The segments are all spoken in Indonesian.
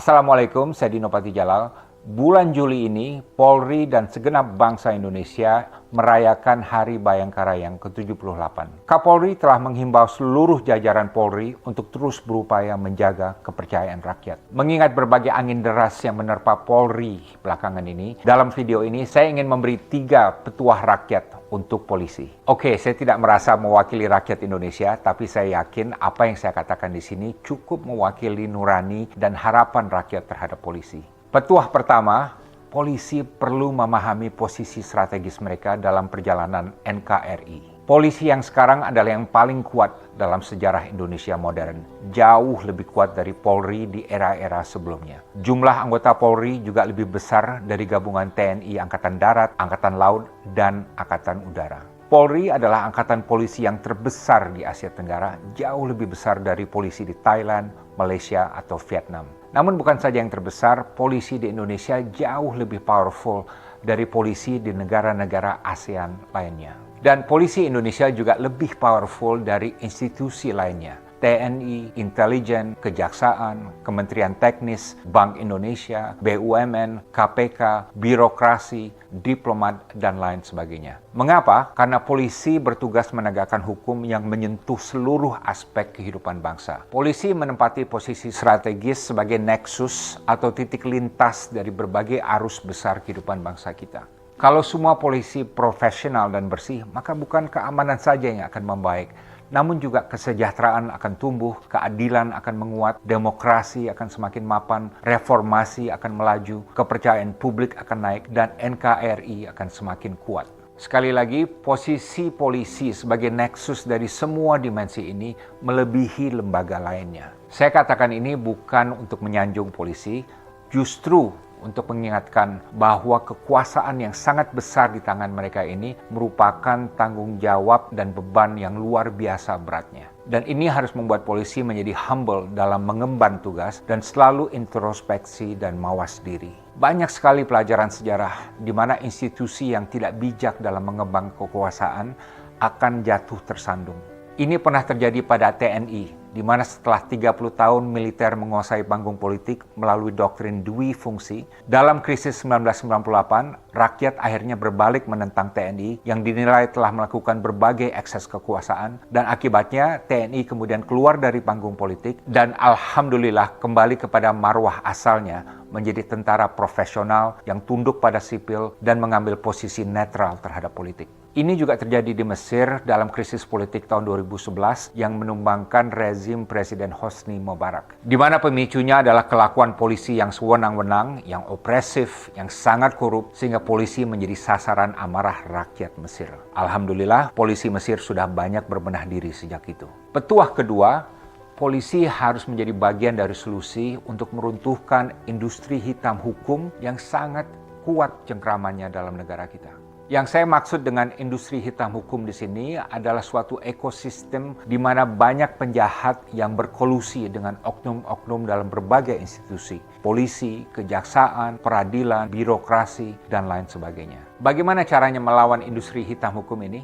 Assalamualaikum, saya Dino Patijalal. Bulan Juli ini, Polri dan segenap bangsa Indonesia merayakan Hari Bayangkara yang ke-78. Kapolri telah menghimbau seluruh jajaran Polri untuk terus berupaya menjaga kepercayaan rakyat. Mengingat berbagai angin deras yang menerpa Polri belakangan ini, dalam video ini saya ingin memberi 3 petuah rakyat untuk polisi. Oke, saya tidak merasa mewakili rakyat Indonesia, tapi saya yakin apa yang saya katakan di sini cukup mewakili nurani dan harapan rakyat terhadap polisi. Petuah pertama, polisi perlu memahami posisi strategis mereka dalam perjalanan NKRI. Polisi yang sekarang adalah yang paling kuat dalam sejarah Indonesia modern, jauh lebih kuat dari Polri di era-era sebelumnya. Jumlah anggota Polri juga lebih besar dari gabungan TNI Angkatan Darat, Angkatan Laut, dan Angkatan Udara. Polri adalah angkatan polisi yang terbesar di Asia Tenggara, jauh lebih besar dari polisi di Thailand, Malaysia, atau Vietnam. Namun bukan saja yang terbesar, polisi di Indonesia jauh lebih powerful dari polisi di negara-negara ASEAN lainnya. Dan polisi Indonesia juga lebih powerful dari institusi lainnya. TNI, intelijen, kejaksaan, Kementerian Teknis, Bank Indonesia, BUMN, KPK, birokrasi, diplomat, dan lain sebagainya. Mengapa? Karena polisi bertugas menegakkan hukum yang menyentuh seluruh aspek kehidupan bangsa. Polisi menempati posisi strategis sebagai nexus atau titik lintas dari berbagai arus besar kehidupan bangsa kita. Kalau semua polisi profesional dan bersih, maka bukan keamanan saja yang akan membaik, namun juga kesejahteraan akan tumbuh, keadilan akan menguat, demokrasi akan semakin mapan, reformasi akan melaju, kepercayaan publik akan naik, dan NKRI akan semakin kuat. Sekali lagi, posisi polisi sebagai nexus dari semua dimensi ini melebihi lembaga lainnya. Saya katakan ini bukan untuk menyanjung polisi, justru untuk mengingatkan bahwa kekuasaan yang sangat besar di tangan mereka ini merupakan tanggung jawab dan beban yang luar biasa beratnya. Dan ini harus membuat polisi menjadi humble dalam mengemban tugas dan selalu introspeksi dan mawas diri. Banyak sekali pelajaran sejarah di mana institusi yang tidak bijak dalam mengembang kekuasaan akan jatuh tersandung. Ini pernah terjadi pada TNI, di mana setelah 30 tahun militer menguasai panggung politik melalui doktrin dui fungsi, dalam krisis 1998, rakyat akhirnya berbalik menentang TNI yang dinilai telah melakukan berbagai ekses kekuasaan, dan akibatnya TNI kemudian keluar dari panggung politik dan alhamdulillah kembali kepada marwah asalnya menjadi tentara profesional yang tunduk pada sipil dan mengambil posisi netral terhadap politik. Ini juga terjadi di Mesir dalam krisis politik tahun 2011 yang menumbangkan rezim Presiden Hosni Mubarak. Di mana pemicunya adalah kelakuan polisi yang sewenang-wenang, yang opresif, yang sangat korup, sehingga polisi menjadi sasaran amarah rakyat Mesir. Alhamdulillah, polisi Mesir sudah banyak berbenah diri sejak itu. Petuah kedua, polisi harus menjadi bagian dari solusi untuk meruntuhkan industri hitam hukum yang sangat kuat cengkramannya dalam negara kita. Yang saya maksud dengan industri hitam hukum di sini adalah suatu ekosistem di mana banyak penjahat yang berkolusi dengan oknum-oknum dalam berbagai institusi, polisi, kejaksaan, peradilan, birokrasi, dan lain sebagainya. Bagaimana caranya melawan industri hitam hukum ini?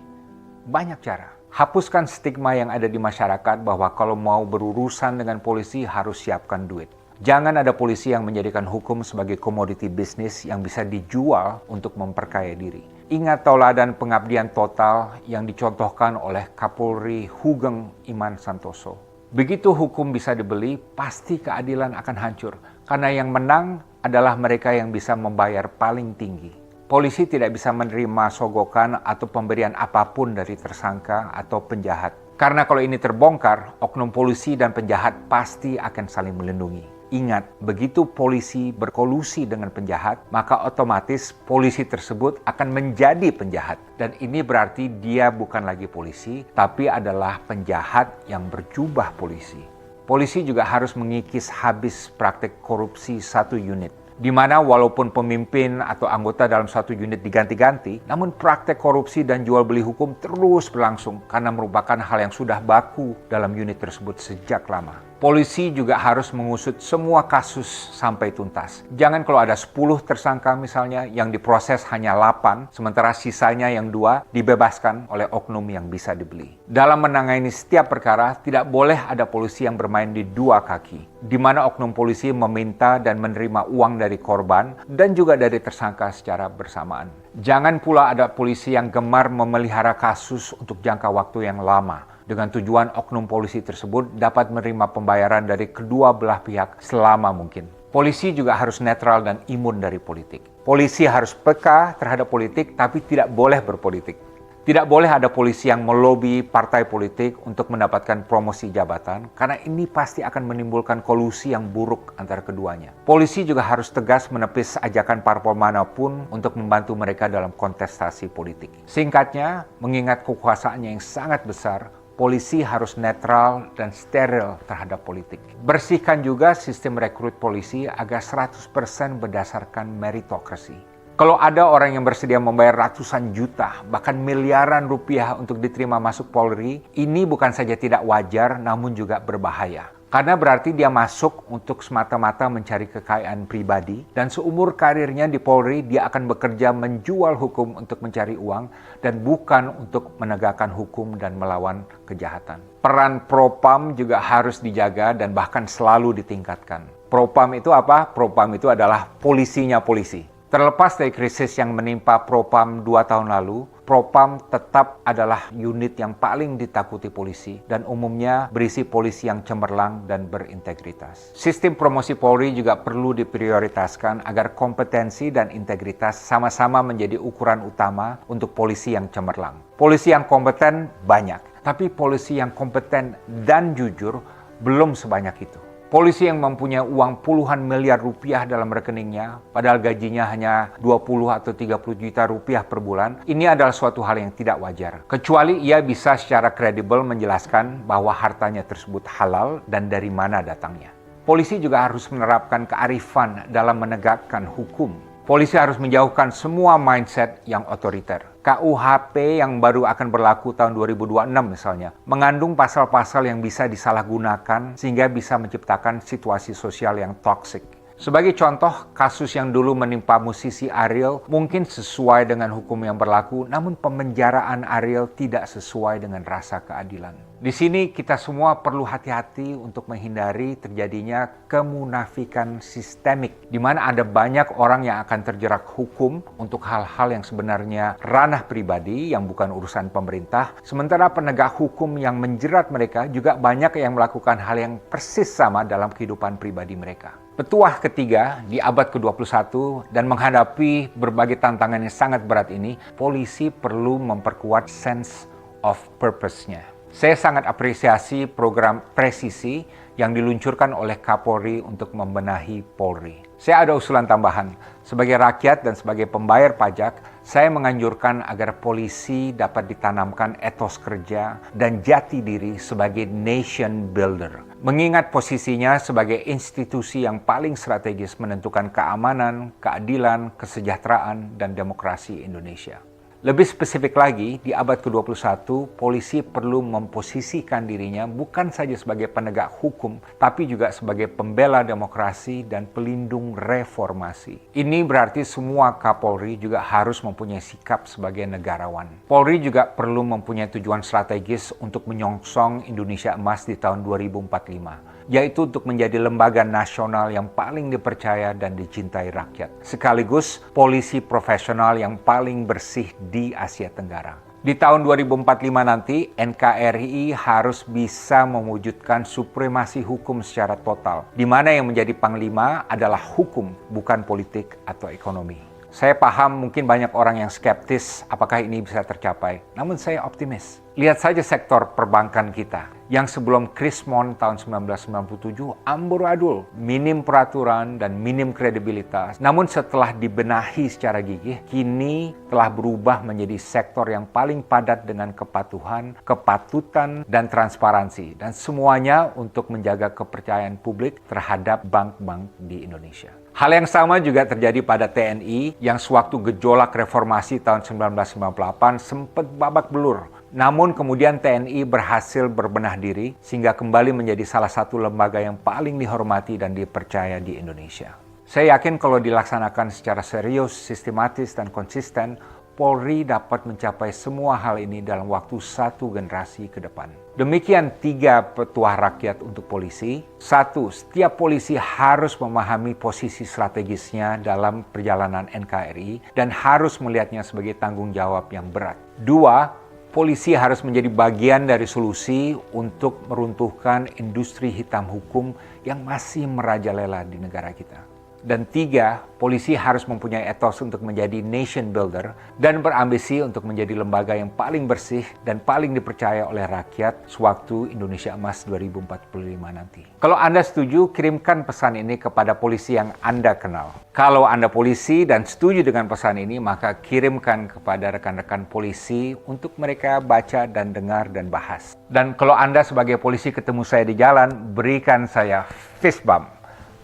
Banyak cara. Hapuskan stigma yang ada di masyarakat bahwa kalau mau berurusan dengan polisi harus siapkan duit. Jangan ada polisi yang menjadikan hukum sebagai komoditi bisnis yang bisa dijual untuk memperkaya diri. Ingat tauladan pengabdian total yang dicontohkan oleh Kapolri Hugeng Iman Santoso. Begitu hukum bisa dibeli, pasti keadilan akan hancur. Karena yang menang adalah mereka yang bisa membayar paling tinggi. Polisi tidak bisa menerima sogokan atau pemberian apapun dari tersangka atau penjahat. Karena kalau ini terbongkar, oknum polisi dan penjahat pasti akan saling melindungi. Ingat, begitu polisi berkolusi dengan penjahat, maka otomatis polisi tersebut akan menjadi penjahat. Dan ini berarti dia bukan lagi polisi, tapi adalah penjahat yang berjubah polisi. Polisi juga harus mengikis habis praktek korupsi satu unit. Di mana walaupun pemimpin atau anggota dalam satu unit diganti-ganti, namun praktek korupsi dan jual beli hukum terus berlangsung karena merupakan hal yang sudah baku dalam unit tersebut sejak lama. Polisi juga harus mengusut semua kasus sampai tuntas. Jangan kalau ada 10 tersangka misalnya yang diproses hanya 8, sementara sisanya yang 2 dibebaskan oleh oknum yang bisa dibeli. Dalam menangani setiap perkara, tidak boleh ada polisi yang bermain di dua kaki, di mana oknum polisi meminta dan menerima uang dari korban dan juga dari tersangka secara bersamaan. Jangan pula ada polisi yang gemar memelihara kasus untuk jangka waktu yang lama, dengan tujuan oknum polisi tersebut dapat menerima pembayaran dari kedua belah pihak selama mungkin. Polisi juga harus netral dan imun dari politik. Polisi harus peka terhadap politik tapi tidak boleh berpolitik. Tidak boleh ada polisi yang melobi partai politik untuk mendapatkan promosi jabatan, karena ini pasti akan menimbulkan kolusi yang buruk antara keduanya. Polisi juga harus tegas menepis ajakan parpol manapun untuk membantu mereka dalam kontestasi politik. Singkatnya, mengingat kekuasaannya yang sangat besar, polisi harus netral dan steril terhadap politik. Bersihkan juga sistem rekrut polisi agar 100% berdasarkan meritokrasi. Kalau ada orang yang bersedia membayar ratusan juta, bahkan miliaran rupiah untuk diterima masuk Polri, ini bukan saja tidak wajar, namun juga berbahaya. Karena berarti dia masuk untuk semata-mata mencari kekayaan pribadi, dan seumur karirnya di Polri dia akan bekerja menjual hukum untuk mencari uang dan bukan untuk menegakkan hukum dan melawan kejahatan. Peran Propam juga harus dijaga dan bahkan selalu ditingkatkan. Propam itu apa? Propam itu adalah polisinya polisi. Terlepas dari krisis yang menimpa Propam 2 tahun lalu, Propam tetap adalah unit yang paling ditakuti polisi dan umumnya berisi polisi yang cemerlang dan berintegritas. Sistem promosi Polri juga perlu diprioritaskan agar kompetensi dan integritas sama-sama menjadi ukuran utama untuk polisi yang cemerlang. Polisi yang kompeten banyak, tapi polisi yang kompeten dan jujur belum sebanyak itu. Polisi yang mempunyai uang puluhan miliar rupiah dalam rekeningnya, padahal gajinya hanya 20 atau 30 juta rupiah per bulan, ini adalah suatu hal yang tidak wajar. Kecuali ia bisa secara kredibel menjelaskan bahwa hartanya tersebut halal dan dari mana datangnya. Polisi juga harus menerapkan kearifan dalam menegakkan hukum. Polisi harus menjauhkan semua mindset yang otoriter. KUHP yang baru akan berlaku tahun 2026 misalnya, mengandung pasal-pasal yang bisa disalahgunakan sehingga bisa menciptakan situasi sosial yang toksik. Sebagai contoh, kasus yang dulu menimpa musisi Ariel mungkin sesuai dengan hukum yang berlaku, namun pemenjaraan Ariel tidak sesuai dengan rasa keadilan. Di sini kita semua perlu hati-hati untuk menghindari terjadinya kemunafikan sistemik, di mana ada banyak orang yang akan terjerat hukum untuk hal-hal yang sebenarnya ranah pribadi yang bukan urusan pemerintah, sementara penegak hukum yang menjerat mereka juga banyak yang melakukan hal yang persis sama dalam kehidupan pribadi mereka. Petuah ketiga di abad ke-21 dan menghadapi berbagai tantangan yang sangat berat ini, polisi perlu memperkuat sense of purpose-nya. Saya sangat apresiasi program presisi yang diluncurkan oleh Kapolri untuk membenahi Polri. Saya ada usulan tambahan. Sebagai rakyat dan sebagai pembayar pajak, saya menganjurkan agar polisi dapat ditanamkan etos kerja dan jati diri sebagai nation builder. Mengingat posisinya sebagai institusi yang paling strategis menentukan keamanan, keadilan, kesejahteraan, dan demokrasi Indonesia. Lebih spesifik lagi, di abad ke-21, polisi perlu memposisikan dirinya bukan saja sebagai penegak hukum, tapi juga sebagai pembela demokrasi dan pelindung reformasi. Ini berarti semua Kapolri juga harus mempunyai sikap sebagai negarawan. Polri juga perlu mempunyai tujuan strategis untuk menyongsong Indonesia Emas di tahun 2045. Yaitu untuk menjadi lembaga nasional yang paling dipercaya dan dicintai rakyat. Sekaligus polisi profesional yang paling bersih di Asia Tenggara. Di tahun 2045 nanti, NKRI harus bisa mewujudkan supremasi hukum secara total, di mana yang menjadi panglima adalah hukum, bukan politik atau ekonomi. Saya paham mungkin banyak orang yang skeptis apakah ini bisa tercapai, namun saya optimis. Lihat saja sektor perbankan kita, yang sebelum Krismon tahun 1997 amburadul, minim peraturan dan minim kredibilitas. Namun setelah dibenahi secara gigih, kini telah berubah menjadi sektor yang paling padat dengan kepatuhan, kepatutan, dan transparansi. Dan semuanya untuk menjaga kepercayaan publik terhadap bank-bank di Indonesia. Hal yang sama juga terjadi pada TNI yang sewaktu gejolak reformasi tahun 1998 sempat babak belur Namun kemudian TNI berhasil berbenah diri sehingga kembali menjadi salah satu lembaga yang paling dihormati dan dipercaya di Indonesia. Saya yakin kalau dilaksanakan secara serius, sistematis, dan konsisten, Polri dapat mencapai semua hal ini dalam waktu satu generasi ke depan. Demikian 3 petuah rakyat untuk polisi. 1. Setiap polisi harus memahami posisi strategisnya dalam perjalanan NKRI dan harus melihatnya sebagai tanggung jawab yang berat. 2. Polisi harus menjadi bagian dari solusi untuk meruntuhkan industri hitam hukum yang masih merajalela di negara kita. Dan 3, polisi harus mempunyai etos untuk menjadi nation builder dan berambisi untuk menjadi lembaga yang paling bersih dan paling dipercaya oleh rakyat sewaktu Indonesia Emas 2045 nanti. Kalau Anda setuju, kirimkan pesan ini kepada polisi yang Anda kenal. Kalau Anda polisi dan setuju dengan pesan ini, maka kirimkan kepada rekan-rekan polisi untuk mereka baca dan dengar dan bahas. Dan kalau Anda sebagai polisi ketemu saya di jalan, berikan saya fist bump.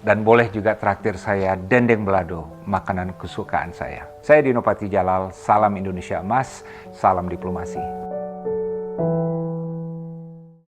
Dan boleh juga traktir saya dendeng belado, makanan kesukaan saya. Saya Dino Patijalal, salam Indonesia Emas, salam diplomasi.